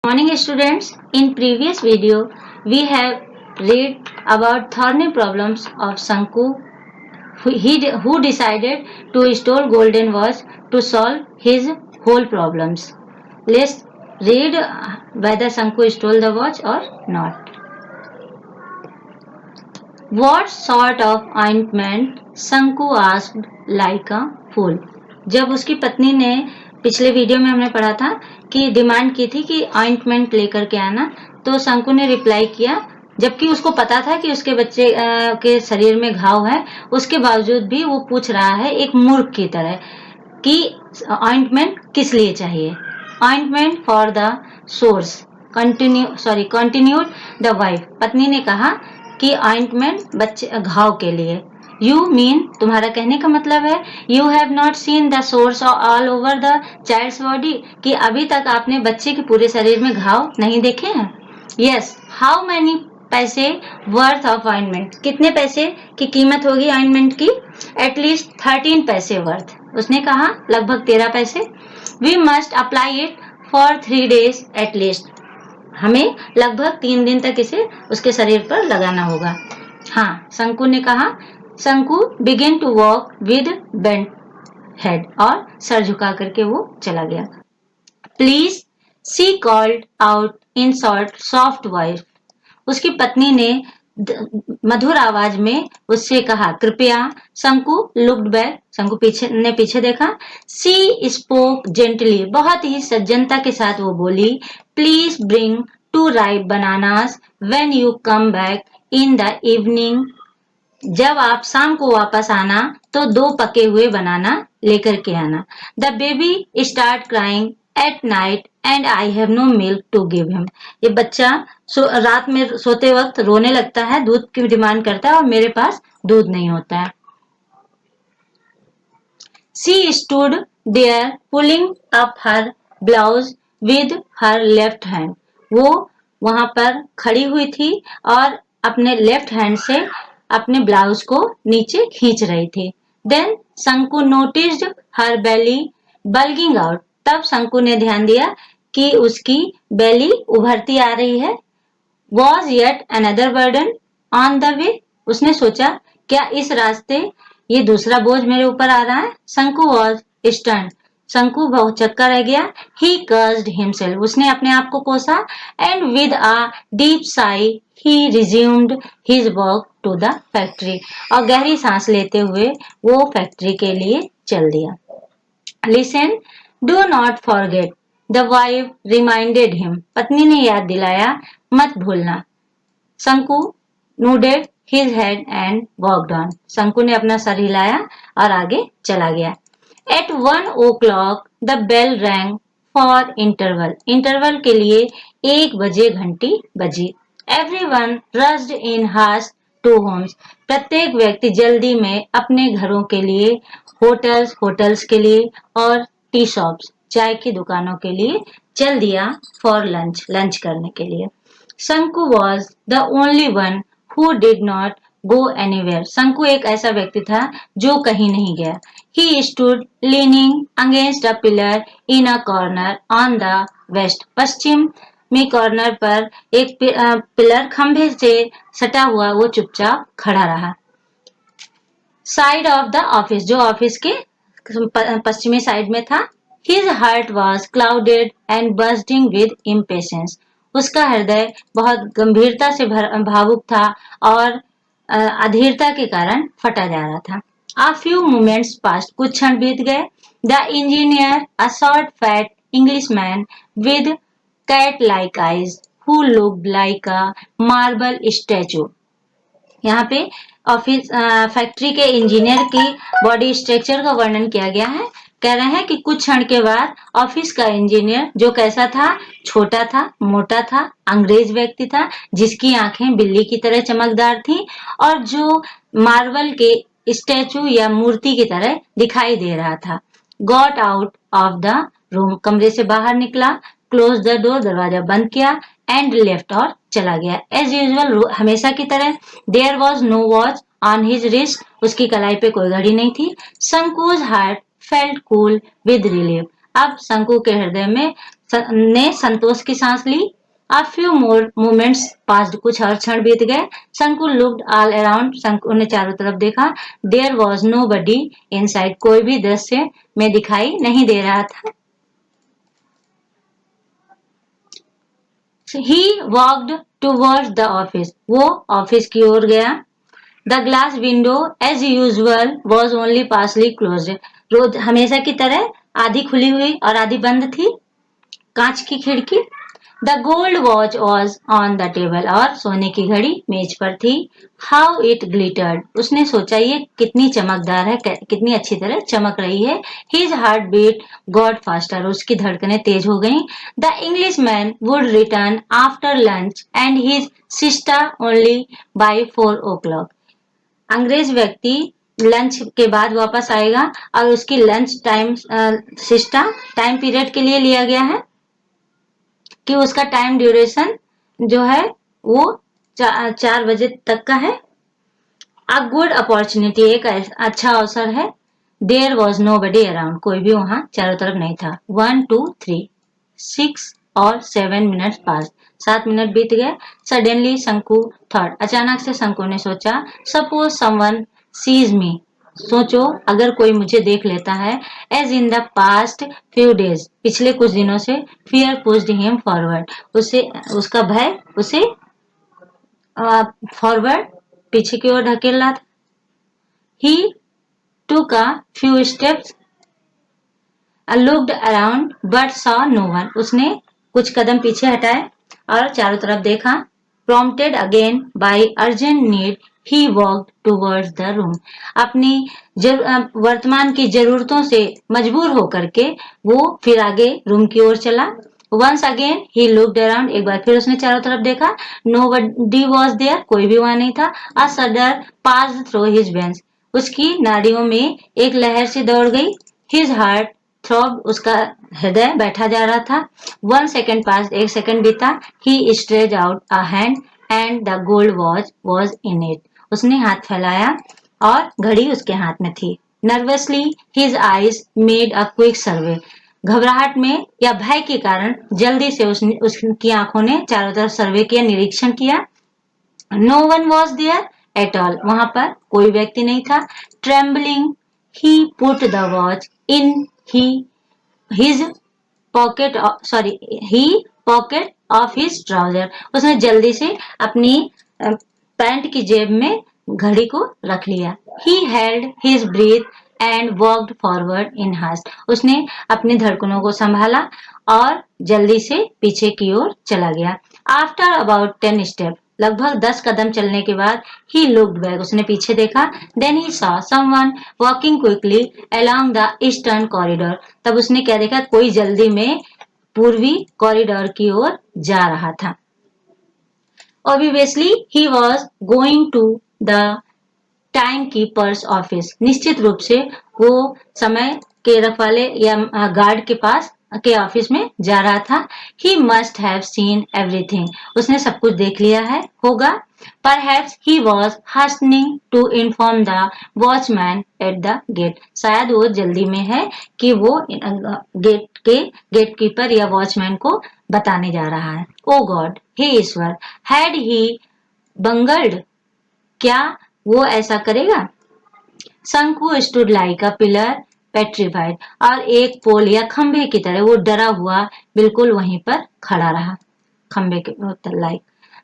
Morning students, in previous video we have read about Thorny problems of Sanku who decided to steal golden watch to solve his whole problems. Let's read whether Sanku stole the watch or not. What sort of ointment Sanku asked like a fool. जब उसकी पत्नी ने पिछले video में हमने पढ़ा था कि डिमांड की थी कि ऑइंटमेंट लेकर के आना, तो शंकु ने रिप्लाई किया, जबकि उसको पता था कि उसके बच्चे के शरीर में घाव है, उसके बावजूद भी वो पूछ रहा है एक मूर्ख की तरह कि ऑइंटमेंट किस लिए चाहिए. Ointment for the source continued the wife. पत्नी ने कहा कि ऑइंटमेंट बच्चे घाव के लिए. यू मीन तुम्हारा कहने का मतलब है you have not seen the source all over the child's body, कि अभी तक आपने बच्चे के पूरे शरीर में घाव नहीं देखे हैं. यस. हाउ मैनी पैसे वर्थ ऑफ ऑइंटमेंट. कितने पैसे की कीमत होगी ऑइंटमेंट की. एटलीस्ट 13 पैसे वर्थ. उसने कहा लगभग 13 पैसे. We must apply it for 3 days at least. हमें लगभग 3 दिन तक इसे उसके शरीर पर लगाना होगा. हाँ, शंकु ने कहा. Shanku begin to walk with bent head. और सर झुका करके वो चला गया. Please she called out in soft voice. उसकी पत्नी ने मधुर आवाज में उससे कहा कृपया. शंकु लुक्ड बैक. शंकु पीछे देखा. सी स्पोक जेंटली. बहुत ही सज्जनता के साथ वो बोली, please bring 2 ripe bananas when you come back in the evening. जब आप शाम को वापस आना तो 2 पके हुए बनाना लेकर के आना. The baby start crying at night and I have no milk to give him. ये बच्चा रात में सोते वक्त रोने लगता है, दूध की डिमांड करता है और मेरे पास दूध नहीं होता है. She stood there pulling up her blouse with her left hand. वो वहां पर खड़ी हुई थी और अपने लेफ्ट हैंड से अपने ब्लाउज को नीचे खींच रही थी. देन शंकु नोटिस्ड हर बेली बल्गिंग आउट. तब शंकु ने ध्यान दिया कि उसकी बेली उभरती आ रही है. Was yet another burden on the way. उसने सोचा क्या इस रास्ते ये दूसरा बोझ मेरे ऊपर आ रहा है. शंकु वॉज स्टन्ड. शंकु बहुत चक्का रह गया. He cursed himself. उसने अपने आप को कोसा. And with a deep sigh he resumed his walk to the factory. और गहरी सांस लेते हुए वो फैक्ट्री के लिए चल दिया. Listen, do not forget, the wife reminded him. पत्नी ने याद दिलाया, मत भूलना. शंकु nodded his head and walked on. शंकु ने अपना सर हिलाया और आगे चला गया. At 1 o'clock the bell rang for interval. Interval के लिए 1 बजे घंटी बजी. Everyone rushed in haste to homes. प्रत्येक व्यक्ति जल्दी में अपने घरों के लिए, होटल्स के लिए और टी शॉप्स चाय की दुकानों के लिए चल दिया फॉर लंच करने के लिए. शंकु was the only one who did not go anywhere. शंकु एक ऐसा व्यक्ति था जो कहीं नहीं गया. He stood leaning against a pillar in a corner on the west. पश्चिम में कॉर्नर पर एक पिलर खंभे से सटा हुआ वो चुपचाप खड़ा रहा. Side of the office. जो ऑफिस के पश्चिमी साइड में था. His heart was clouded and bursting with impatience. उसका हृदय बहुत गंभीरता से भावुक था और अधीरता के कारण फटा जा रहा था. A few moments passed. कुछ क्षण बीत गए. The engineer, a short fat Englishman with cat-like eyes, who looked like a marble statue. यहाँ पे ऑफिस फैक्ट्री के इंजीनियर की बॉडी स्ट्रक्चर का वर्णन किया गया है. कह रहे हैं कि कुछ क्षण के बाद ऑफिस का इंजीनियर जो कैसा था, छोटा था, मोटा था, अंग्रेज व्यक्ति था, जिसकी आंखें बिल्ली की तरह चमकदार थी और जो मार्बल के स्टैचू या मूर्ति की तरह दिखाई दे रहा था. Got out of the room. कमरे से बाहर निकला. Close the door. दरवाजा बंद किया. And left. और चला गया. एज यूजुअल, हमेशा की तरह. There was no watch on his wrist. उसकी कलाई पे कोई घड़ी नहीं थी. Shanku's heart felt cool with relief. अब शंकु के हृदय में ने संतोष की सांस ली। A few more moments passed. कुछ और क्षण बीत गए। शंकु looked all around. शंकु ने चारों तरफ देखा। There was nobody inside. कोई भी दृश्य में दिखाई नहीं दे रहा था। He walked towards the office. वो ऑफिस की ओर गया। The glass window, as usual, was only partially closed. रोज हमेशा की तरह आधी खुली हुई और आधी बंद थी कांच की खिड़की। The gold watch was on the table और सोने की घड़ी मेज पर थी। हाउ इट ग्लिटर्ड, उसने सोचा ये कितनी चमकदार है, कितनी अच्छी तरह चमक रही है। His heart beat got faster, उसकी धड़कनें तेज हो गईं। The English man would return after lunch and his sister only by 4 o'clock. अंग्रेज व्यक्ति लंच के बाद वापस आएगा और उसकी lunch time system time period के लिए लिया गया है कि उसका टाइम ड्यूरेशन जो है वो 4 बजे तक का है। अ गुड अपॉर्चुनिटी, एक अच्छा अवसर है। There was nobody around, कोई भी वहां चारों तरफ नहीं था। 1 2 3 6 और 7 मिनट पास, 7 मिनट बीत गए। सडनली शंकु थॉट, अचानक से शंकु ने सोचा। सपोज समवन सीज मी, सोचो अगर कोई मुझे देख लेता है। As in the past few days, पिछले कुछ दिनों से। फियर पुश्ड हिम फॉरवर्ड, उसे उसका भय उसे फॉरवर्ड पीछे की ओर ढकेल रहा था। ही took a few steps, looked around but saw no one. उसने कुछ कदम पीछे हटाए और चारों तरफ देखा। Prompted again by urgent need, he walked towards the room. अपनी वर्तमान की जरूरतों से मजबूर होकर के वो फिर आगे रूम की ओर चला। Once again he looked around, एक बार फिर उसने चारों तरफ देखा। Nobody was there, कोई भी वहां नहीं था। A shudder passed through his veins, उसकी नाड़ियों में एक लहर सी दौड़ गई। His heart थ्रॉब, उसका हृदय बैठा जा रहा था। 1 second पास, 1 सेकंड बीता। He stretched out a hand and the gold watch was in it. उसने हाथ फैलाया और घड़ी उसके हाथ में थी। Nervously his eyes made a quick survey. घबराहट में या भय के कारण जल्दी से उसकी आंखों ने चारों तरफ सर्वे किया, निरीक्षण किया। No one was there at all. वहां पर कोई व्यक्ति नहीं था। Trembling, he put the watch in his pocket of his trouser. उसने जल्दी से अपनी पैंट की जेब में घड़ी को रख लिया। He held his breath and walked forward in haste. उसने अपनी धड़कनों को संभाला और जल्दी से पीछे की ओर चला गया। After about 10 steps, लगभग 10 कदम चलने के बाद he looked back, उसने पीछे देखा। Then he saw someone walking quickly along the eastern corridor. तब उसने क्या देखा, कोई जल्दी में पूर्वी कॉरिडोर की ओर जा रहा था। Obviously he was going to the timekeeper's office, निश्चित रूप से वो समय के रखवाले या गार्ड के पास के ऑफिस में जा रहा था। He must have seen everything, उसने सब कुछ देख लिया है होगा। Perhaps he was hastening to inform the watchman at the gate, शायद वो जल्दी में है कि वो गेटकीपर या वॉचमैन को बताने जा रहा है। ओ गॉड, हे ईश्वर, had he bungled, क्या वो ऐसा करेगा। Shanku stood like a pillar petrified, और एक पोल या खंभे की तरह वो डरा हुआ बिल्कुल वहीं पर खड़ा रहा, खंभे के like.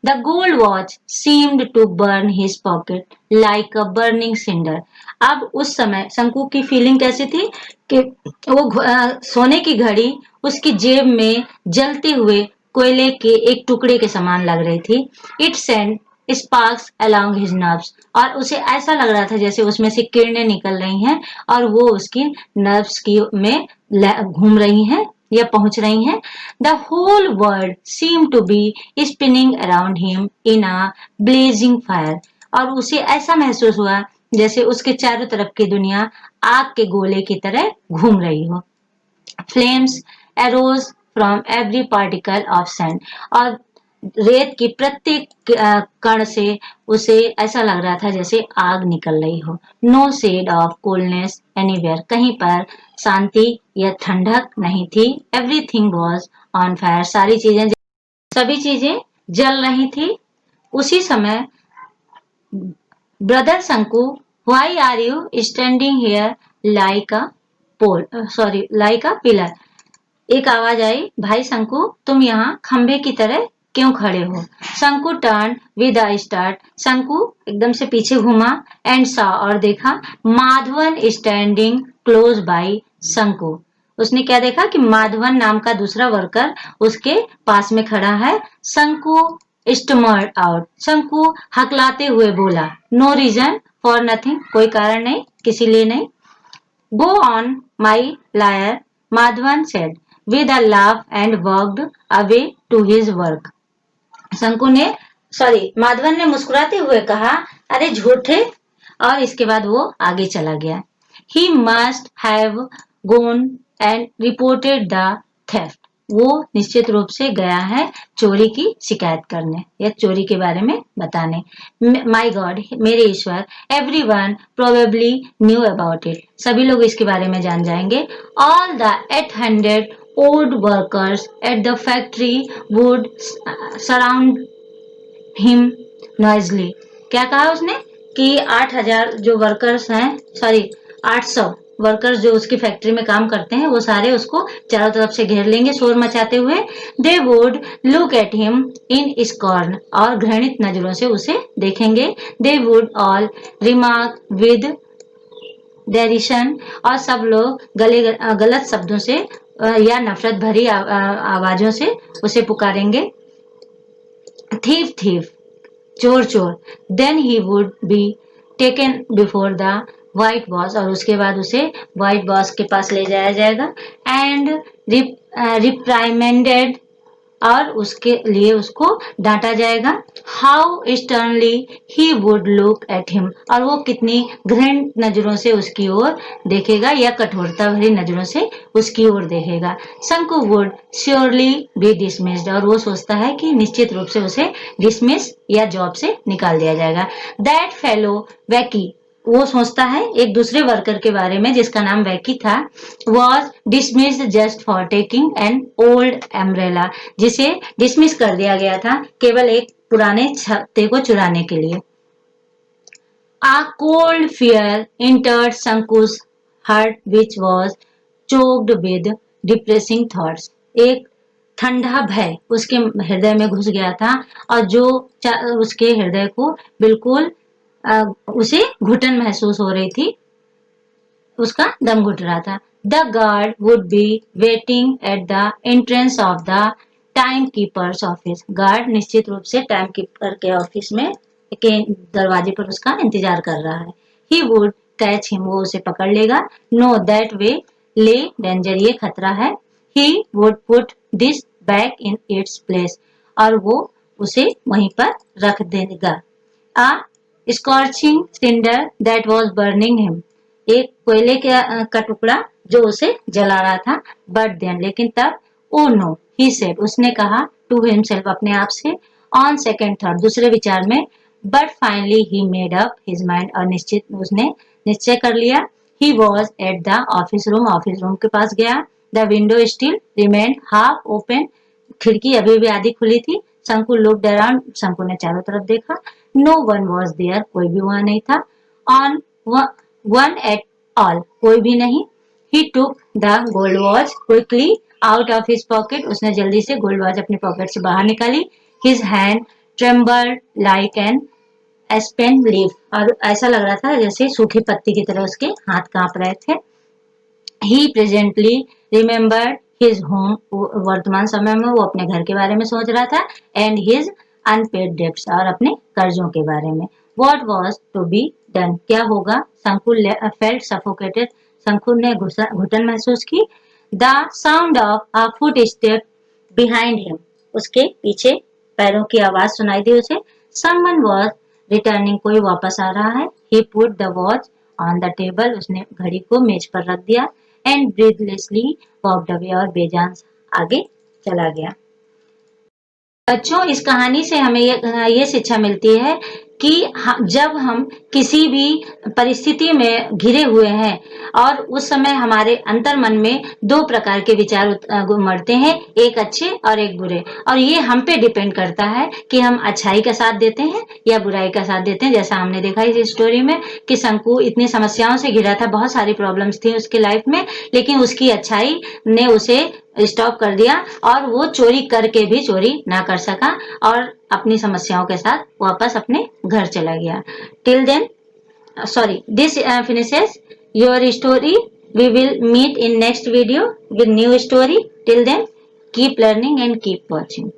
The gold watch seemed to burn his pocket like a burning cinder. अब उस समय शंकु की फीलिंग कैसी थी कि वो सोने की घड़ी उसकी जेब में जलते हुए कोयले के एक टुकड़े के समान लग रही थी। It send sparks along his nerves, और उसे ऐसा लग रहा था जैसे उसमें से किरणें निकल रही हैं और वो उसकी नर्व्स की में घूम रही हैं या पहुंच रही हैं। The whole world seemed to be spinning around him in a blazing fire, और उसे ऐसा महसूस हुआ जैसे उसके चारों तरफ की दुनिया आग के गोले की तरह घूम रही हो। Flames arose from every particle of sand, और रेत की प्रत्येक कण से उसे ऐसा लग रहा था जैसे आग निकल रही हो। No shade of coldness anywhere, कहीं पर शांति या ठंडक नहीं थी। एवरीथिंग वॉज ऑन फायर, सभी चीजें जल रही थी। उसी समय brother Shanku, why are you standing here like a like a pillar. एक आवाज आई, भाई शंकु तुम यहाँ खंबे की तरह क्यों खड़े हो। शंकु टर्न विद अ स्टार्ट, शंकु एकदम से पीछे घूमा एंड सा और देखा माधवन स्टैंडिंग क्लोज बाय शंकु। उसने क्या देखा कि माधवन नाम का दूसरा वर्कर उसके पास में खड़ा है। शंकु स्टमर्ड आउट, शंकु हकलाते हुए बोला, नो रीजन फॉर नथिंग, कोई कारण नहीं, किसी लिए नहीं। Go on my liar, Madhavan said with a laugh and walked away to his work. Madhavan ने मुस्कुराते हुए कहा, अरे झूठे, और इसके बाद वो आगे चला गया। He must have gone and reported the theft. वो निश्चित रूप से गया है चोरी की शिकायत करने या चोरी के बारे में बताने। माई गॉड, मेरे ईश्वर, everyone probably knew about it, सभी लोग इसके बारे में जान जाएंगे। All the 800 old workers at the factory would surround him noisily. क्या कहा उसने कि 8000 जो वर्कर्स हैं, 800 वर्कर्स जो उसकी फैक्ट्री में काम करते हैं, वो सारे उसको चारों तरफ से घेर लेंगे शोर मचाते हुए। They would look at him in scorn, और घृणित नजरों से उसे देखेंगे। They would all remark with derision, और सब लोग गलत शब्दों से या नफरत भरी आवाजों से उसे पुकारेंगे, थीफ थीफ, चोर चोर। Then he would be taken before the white boss, और उसके बाद उसे व्हाइट बॉस के पास ले जाया जाएगा। एंड रिप्राइमेंडेड, और उसके लिए उसको डांटा जाएगा। How sternly he would look at him, और वो कितनी घृणित नजरों से उसकी ओर देखेगा या कठोरता भरी नजरों से उसकी ओर देखेगा। शंकु वुड श्योरली बी डिसमिस्ड, और वो सोचता है कि निश्चित रूप से उसे डिसमिस या जॉब से निकाल दिया जाएगा। दैट फेलो वैकी, वो सोचता है एक दूसरे वर्कर के बारे में जिसका नाम वैकी था, was dismissed just for taking an old umbrella, जिसे डिसमिस कर दिया गया था केवल एक पुराने छत्ते को चुराने के लिए। A cold fear entered Shanku's heart which was choked with depressing thoughts. एक ठंडा भय उसके हृदय में घुस गया था, और जो उसके हृदय को बिल्कुल उसे घुटन महसूस हो रही थी, उसका दम घुट रहा था। The guard would be waiting at the entrance of the time keepers office, guard निश्चित रूप से टाइम कीपर के ऑफिस में के दरवाजे पर उसका इंतजार कर रहा है। ही वुड कैच हिम, वो उसे पकड़ लेगा। नो दैट वे ले डेंजर, ये खतरा है। He would put this back in its place, और वो उसे वहीं पर रख देगा। A scorching cinder that was burning him, एक कोयले का टुकड़ा जो उसे जला रहा था। बट देन, लेकिन तब, ओ नो ही सेड, उसने कहा टू हिमसेल्फ, अपने आप से, ऑन सेकेंड थॉट, दूसरे विचार में। But finally he made up his mind, और उसने निश्चय कर लिया। He was at the office room के पास गया। The window still remained half open, खिड़की अभी भी आधी खुली थी। शंकु लुक्ड अराउंड, शंकु ने चारों तरफ देखा। नो वन वॉज देयर, कोई भी वहां नहीं था। ऑन वन एट ऑल, कोई भी नहीं। He took the gold watch quickly out of his pocket, उसने जल्दी से गोल्ड वॉच अपने पॉकेट से बाहर निकाली। His hand trembled like an aspen leaf, और ऐसा लग रहा था जैसे सूखी पत्ती की तरह उसके हाथ कांप रहे थे। ही प्रेजेंटली रिमेम्बर्ड हिज होम, वर्तमान समय में वो अपने घर के बारे में सोच रहा था। एंड हिज अनपेड डेब्ट्स, और अपने कर्जों के बारे में। What was to be done, क्या होगा। शंकु फेल्ट सफोकेटेड, शंकु ने घुटन महसूस की। The sound of a foot step behind him, उसके पीछे पैरों की आवाज सुनाई दी उसे। समवन वाज रिटर्निंग, कोई वापस आ रहा है। He put the watch on the table, उसने घड़ी को मेज पर रख दिया। एंड ब्रीथलेसली वॉक्ड अवे, और बेजान आगे चला गया। बच्चों, इस कहानी से हमें ये शिक्षा मिलती है कि जब हम किसी भी परिस्थिति में घिरे हुए हैं और उस समय हमारे अंतर मन में दो प्रकार के विचार उमड़ते हैं, एक अच्छे और एक बुरे, और ये हम पे डिपेंड करता है कि हम अच्छाई का साथ देते हैं या बुराई का साथ देते हैं। जैसा हमने देखा इस स्टोरी में कि शंकु इतनी समस्याओं से घिरा था, बहुत सारी प्रॉब्लम्स थी उसके लाइफ में, लेकिन उसकी अच्छाई ने उसे स्टॉप कर दिया और वो चोरी करके भी चोरी ना कर सका और अपनी समस्याओं के साथ वापस अपने घर चला गया। Till then, sorry, this finishes your story. We will meet in next video with new story. Till then, keep learning and keep watching.